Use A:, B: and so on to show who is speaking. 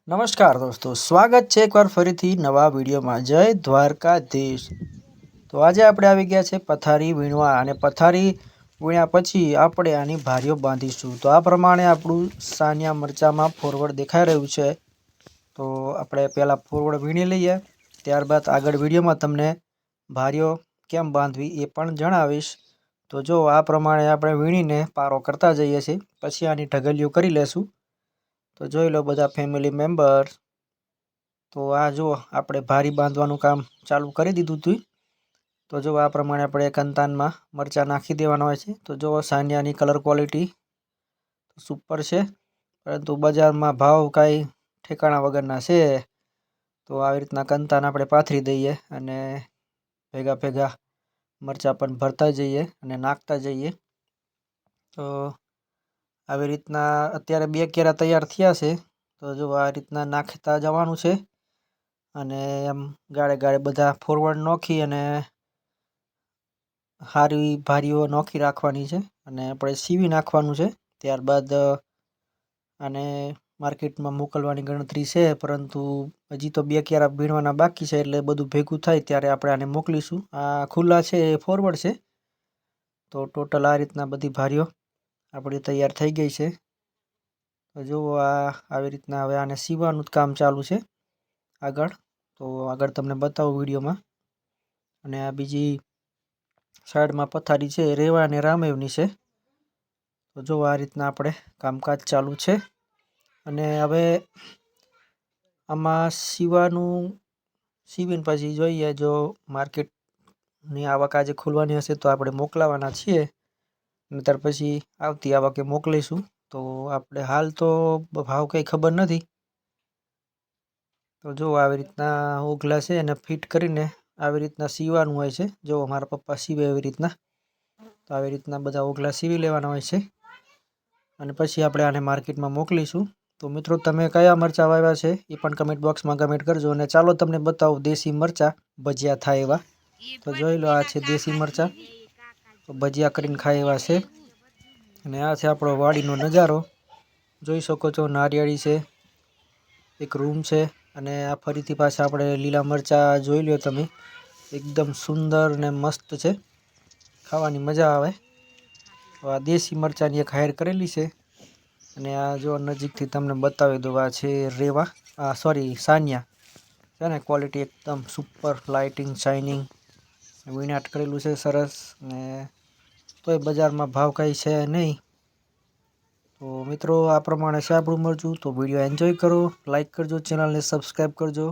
A: નમસ્કાર દોસ્તો, સ્વાગત છે એકવાર ફરીથી નવા વિડીયોમાં। જય દ્વારકાધીશ। તો આજે આપણે આવી ગયા છે પથારી વીણવા, અને પથારી વીણ્યા પછી આપણે આની ભારીઓ બાંધીશું। તો આ પ્રમાણે આપણું સાનિયા મરચામાં ફોરવર્ડ દેખાઈ રહ્યું છે। તો આપણે પહેલાં ફોરવર્ડ વીણી લઈએ, ત્યારબાદ આગળ વિડીયોમાં તમને ભારીઓ કેમ બાંધવી એ પણ જણાવીશ। તો જો આ પ્રમાણે આપણે વીણીને પારો કરતા જઈએ છીએ, પછી આની ઢગલીઓ કરી લેશું। તો જોઈ લો બધા ફેમિલી મેમ્બર। તો આ જો આપણે ભારી બાંધવાનું કામ ચાલુ કરી દીધું હતું। તો જો આ પ્રમાણે આપણે કંતાનમાં મરચાં નાખી દેવાના હોય છે। તો જો સાનિયાની કલર ક્વોલિટી સુપર છે, પરંતુ બજારમાં ભાવ કાંઈ ઠેકાણા વગરના છે। તો આવી રીતના કંતાન આપણે પાથરી દઈએ અને ભેગા ભેગા મરચાં પણ ભરતા જઈએ અને નાખતા જઈએ। તો આવી રીતના અત્યારે 2 કેરા તૈયાર થયા છે। તો જો આ રીતના નાખતા જવાનું છે, અને એમ ગાળે ગાળે બધા ફોરવર્ડ નોખી અને સારી ભારીઓ નોખી રાખવાની છે, અને આપણે સીવી નાખવાનું છે। ત્યારબાદ આને માર્કેટમાં મોકલવાની ગણતરી છે, પરંતુ હજી તો 2 કેરા વીણવાના બાકી છે, એટલે બધું ભેગું થાય ત્યારે આપણે આને મોકલીશું। આ ખુલ્લા છે એ ફોરવર્ડ છે। તો ટોટલ આ રીતના બધી ભારીઓ આપણી તૈયાર થઈ ગઈ છે। તો જુઓ આ આવી રીતના હવે આને સીવવાનું જ કામ ચાલુ છે આગળ। તો આગળ તમને બતાવું વિડીયોમાં। અને આ બીજી સાઈડમાં પથારી છે, રેવા અને રામેવની છે। તો જો આ રીતના આપણે કામકાજ ચાલુ છે। અને હવે આમાં સીવીને પછી જોઈએ, જો માર્કેટની આવક આજે ખુલવાની હશે તો આપણે મોકલાવાના છીએ, નહીંતર પછી આવતી આવકે મોકલીશું। તો આપણે હાલ તો ભાવ કંઈ ખબર નથી। તો જો આવી રીતના ઓગલા છે એને ફિટ કરીને આવી રીતના સીવવાનું હોય છે। જો મારા પપ્પા સીવે એવી રીતના। તો આવી રીતના બધા ઓગલા સીવી લેવાના હોય છે, અને પછી આપણે આને માર્કેટમાં મોકલીશું। તો મિત્રો, તમે કયા મરચાં વાવ્યા છે એ પણ કમેન્ટ બોક્સમાં કમેન્ટ કરજો। અને ચાલો તમને બતાવું દેશી મરચાં ભજીયા થાય એવા। તો જોઈ લો, આ છે દેશી મરચાં, તો ભજીયા કરીને ખાય એવા છે। અને આ છે આપણો વાડીનો નજારો, જોઈ શકો છો। નારિયેળી છે, એક રૂમ છે, અને આ ફરીથી પાછા આપણે લીલા મરચાં જોઈ લો તમે, એકદમ સુંદર ને મસ્ત છે, ખાવાની મજા આવે। તો આ દેશી મરચાંની એક હાયર કરેલી છે। અને આ જો નજીકથી તમને બતાવી દઉં, આ છે રેવા, સાનિયા છે ને, ક્વોલિટી એકદમ સુપર, લાઇટિંગ શાઇનિંગ વિનાટ કરેલું છે સરસ। ને તોય બજારમાં ભાવ કાંઈ છે નહીં। તો મિત્રો, આ પ્રમાણે છે આપણું મરચું। તો વિડીયો એન્જોય કરો, લાઇક કરજો, ચેનલને સબસ્ક્રાઈબ કરજો।